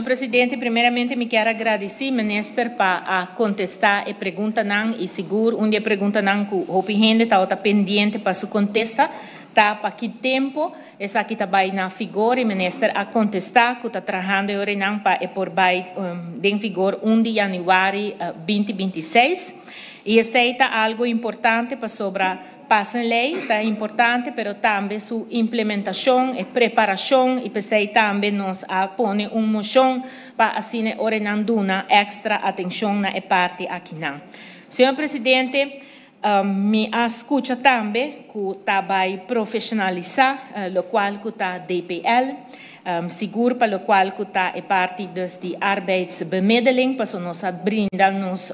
Presidente, primeiramente me quero agradecer, ministro, para contestar a pergunta não e seguro onde a pergunta não que o gente está pendente para se contestar, tá para que tempo essa aqui está bem na figura e ministro a contestar que está trabalhando agora não para por bem em vigor 1 de janeiro 2026 e aceita algo importante para sobre passa lei, está importante, mas também sua implementação e preparação e pensei também nos põe moção para assim orenanduna extra atenção na parte aqui não. Senhor Presidente, me escuta também que está vai profissionalizar o qual que está DPL, seguro para o qual que está parte de arbeidsbemiddeling, para nós brindar nos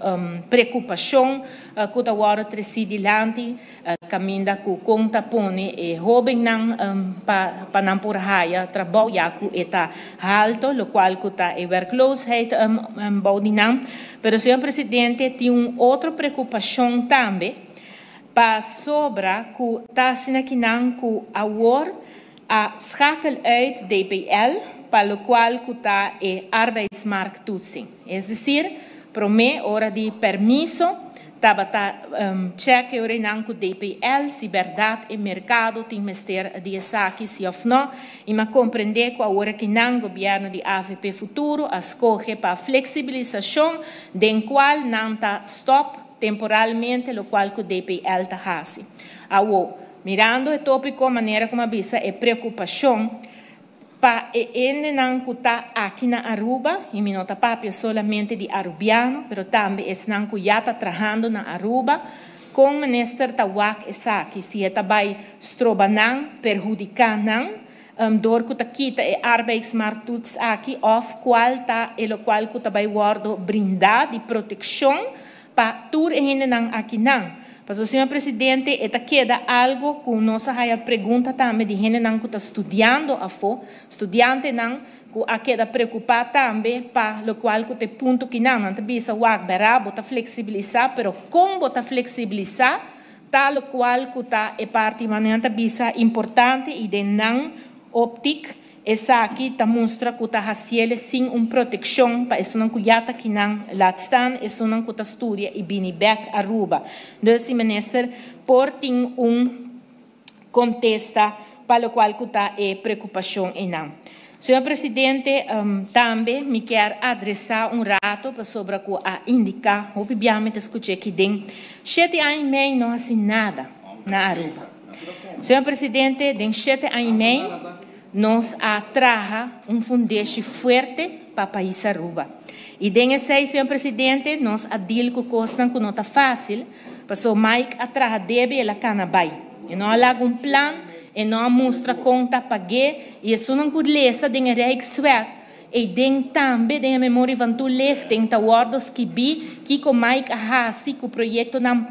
preocupação que está agora trecidilante, caminda que conta põe e jovem não para não por raia trabalhar que está alto, o qual que está a werkloosheid baudinam, pero senhor Presidente tem outra preocupação também para sobre que está assim aqui não que agora a schakel uit DPL, para o qual está a arbeidsmarkttoetsing. É decir, para mim, hora de permisso, estava cheque o renanco DPL, se verdade o mercado tem mister de aqui se ou não, e me compreender que a hora que não governo de AVP futuro escolhe para flexibilização, den qual não está stop temporalmente, o qual o DPL está fazendo. Mirando o tópico, a maneira como avisa é preocupação para ele não que está aqui na Aruba, e me nota papel solamente de arubiano, mas também é não que já está trabalhando na Aruba, com o ministro Tawak Esaki, se está vai estroba não, perjudicar não, door que está quita é arbeidsmarkt aqui, of qual está, e o qual que está vai guardo brindar de proteção para tudo ainda não aqui não. Mas o senhor Presidente, esta queda algo que nossa pergunta também de gente não que está estudando estudante não que a queda preocupar também para o qual que tem ponto que não bisa wag berabo está flexibilizar, pero como está flexibilizar tal qual que está é parte maneira bisa importante e de não óptica essa aqui está mostra que está fazendo sem proteção para isso não cuidar que não lá estão isso não que está estudia e bem back Aruba. Então, ministro, por tem contesta para o qual que está é preocupação e não. Senhor Presidente, também me quer adressar rato para sobre que a indicar, obviamente escutei que tem 7 anos e meio não assim nada na Aruba. Senhor Presidente, tem 7 anos e meio nos atraja fundeixe forte para o país Aruba. E desse senhor Presidente, nós adil que costa que não está fácil, porque o Mike atraja debe ela canabai. E não há plano, e não mostra conta pague, e isso não pode ler, tem a regra suet. E também tem a memória van tu ler, tem a wordos que que o Mike ahasi que o projeto não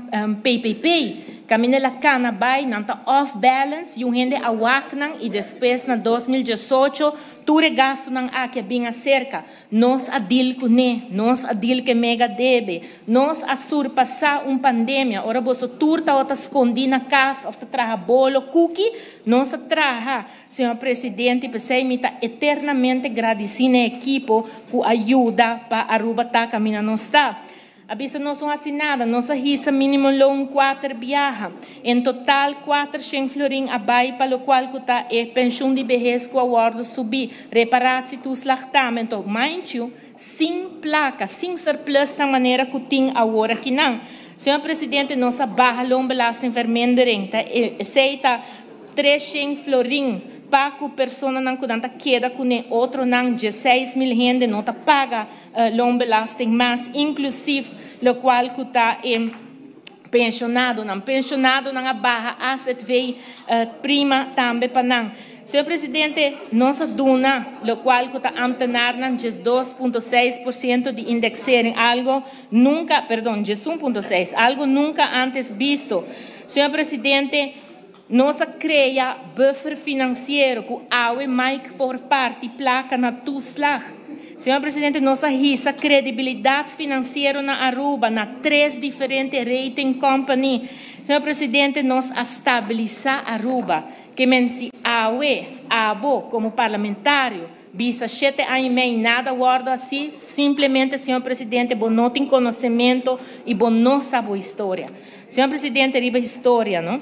PPP. Camina la cana vai, não está off balance, e gente a waknan e depois na 2018 tudo gasto não aqui bem acerca. Nós adil com nós adil que mega debe, nós a surpassar pandemia. Ora você turta outra escondi na casa, ou traga bolo, cookie, nós traga, senhor presidente, pensei me tá eternamente agradecendo a equipe que ajuda para Aruba tá caminhando não está. A bisa não são assinada, nossa risa mínimo loan 4 viaja. Em total, 400 florin abai para o qual está a pensão de vejez que o acordo subir. Reparar-se dos lactamentos, mind you, sem placa, sem surplus da maneira que tem agora que não. Senhor Presidente, nossa barra loan belasta enfermendering, aceita 300 florin. Para que a pessoa não queda com outro não 16 mil gente não paga long belasting mas inclusive o qual que está pensionado não barra asset vei prima também para não. Senhor Presidente, nossa duna, o qual que está amtenar não 2,6% de indexering, algo nunca, perdão, 1,6%, algo nunca antes visto. Senhor Presidente, nós cria buffer financeiro que a Mike por parte placa na tuslag. Senhor Presidente, nossa risa credibilidade financeira na Aruba, na 3 diferentes rating company. Senhor Presidente, nós estabilizar Aruba, que men se AUE, ABO como parlamentário, bisa 7 anos e meio, nada guarda assim, simplesmente, senhor presidente, você não tem conhecimento e você não sabe a história. Senhor presidente, riba história, não?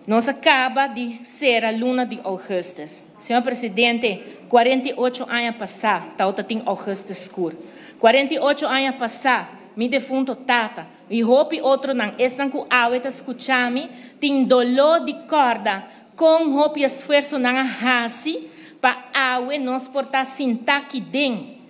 Nós acaba de ser aluna de Augustus. Senhor presidente, 48 anos passados, tauta tem Augustus School. 48 anos passados, mi defunto tata, e hopi outro não, estão com a aueta escutami, tem dolor de corda, com hopi esforço na hasi, para aue nós portar sinta aqui dentro.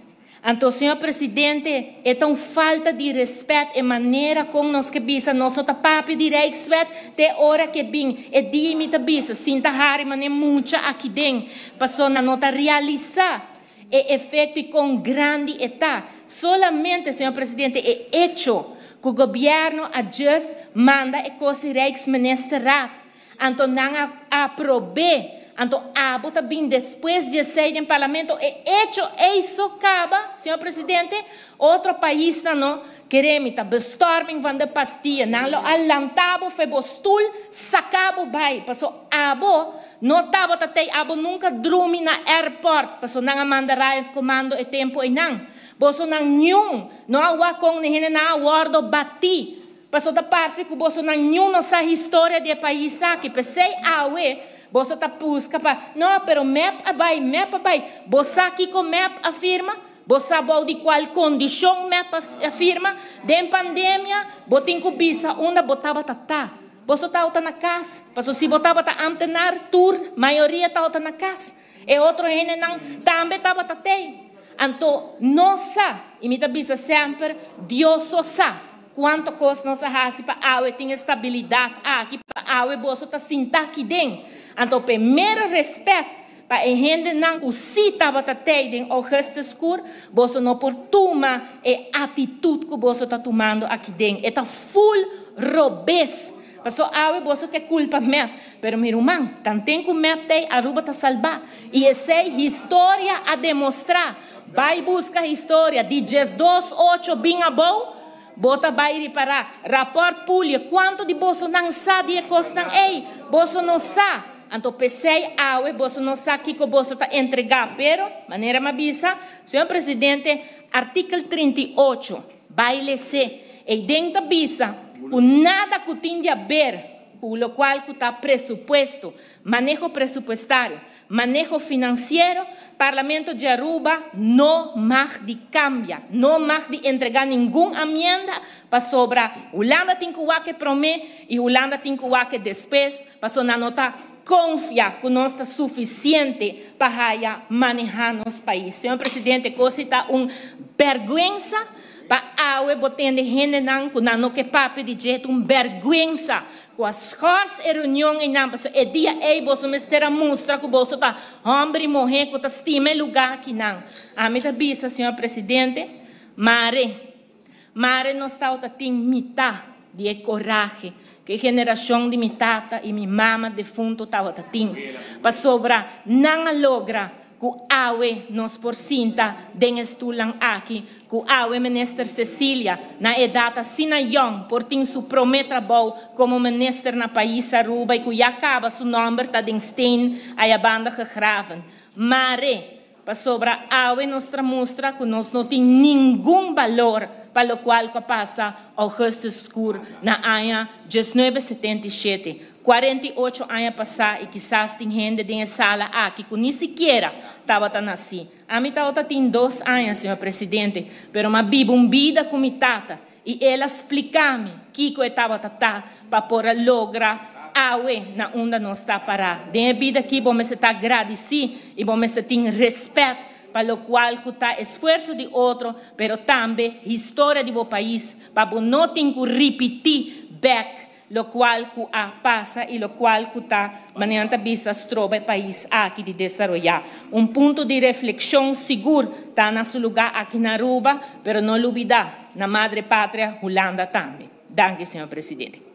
Então, senhor presidente, é tão falta de respeito e maneira como nós que bisa, nós só papi de reikswet, te hora que bem, é dia me bisa, sinta hari mané muita aqui dentro, passou na nota realizar, é efeito e com grande etá. Solamente, senhor presidente, é hecho que o governo adjust manda e coisa reiksministerat, então não aprove. Então, bota bem depois de sair do parlamento, é hecho isso acaba, senhor presidente, outro país não queremos tá bestorming van de pastilha, não lo alantabo foi bostul, sacabo vai, passou abo, não tava tatei abo nunca dormi na airport, passou não manda raio comando e tempo e não, boso não nenhum, não awa com nem na awardo bati, passou da parte que boso não nenhum nossa história de país aqui, pensei awe. Você está buscando para, não, pero map abai, você aqui com map afirma, você sabe de qual condição map afirma, de pandemia, você tem que bisa, onde botava tá, você está na casa, porque se botava tá antenar tour, maioria está na casa, e outro gente não, também estava tá tem, então, nossa, e me bisa sempre, Deus só sabe. Quanto coisa nossa raça para a água tem estabilidade aqui para a água você está sentado aqui dentro. Então, primeiro respeito para a gente não se estava tendo Augustus School, você não por tomar a atitude que você está tomando aqui dentro. Está full robês. Porque a água você tem culpa mesmo. Mas, meu irmão, tanto que o MEP tem, a Aruba está salvar. E essa é história a demonstrar. Vai buscar história de 2, bem a bom. Bota vai reparar, rapport público, quanto de bolso não sabe de costa, ei, bolso não sabe. Então, pensei, bolso não sabe que o bolso está entregado, pero, maneira mabisa, senhor presidente, artigo 38, vai ser, e dentro da bisa, o nada que tem a ver, com o qual está presupuesto, manejo presupuestário, manejo financeiro, Parlamento de Aruba não mais de cambia, não mais de entregar nenhuma emenda para sobrar. Holanda tem que promete e Holanda tem que despesa, para não nota confiar que não está suficiente para manejar nosso país. Senhor presidente, coisa está vergonha para a botar de gente não que papo de jeito vergonha. Com as forças e reuniões em ambas, é dia você me terá mostra que você está homem morrer que está estima lugar aqui não. A minha bisa, senhor presidente, mare não está tem mitad de coragem que geração de minha tata e minha mama defunto estava tem para sobrar não logra que awe nos por cinta den estulang aqui que awe minister Cecília na edata sina young por tin su prometra bom como minister na país Aruba e que já acaba su nome tá den steen a banda gegraven mare para sobra awe nostra mostra que nós não tem nenhum valor para o qual passa Augustus School na ano 1977. 48 anos passados e quizás tem gente dentro da sala aqui que nem sequer estava assim. A minha tata tem 2 anos, senhor presidente, mas uma vida com minha tata e ela explica-me que eu estava para poder lograr na onde nós está parado. Dentro da vida aqui, vamos estar agradecidos e vamos ter respeito para o qual está esforço de outro, mas também história do país, para não ter que repetir back lo qual passa e lo qual está manhã visa troba o país aqui de desenvolver. Ponto de reflexão seguro está no seu lugar aqui na Aruba, mas não olvidar na madre pátria Holanda também. Danke, senhor presidente.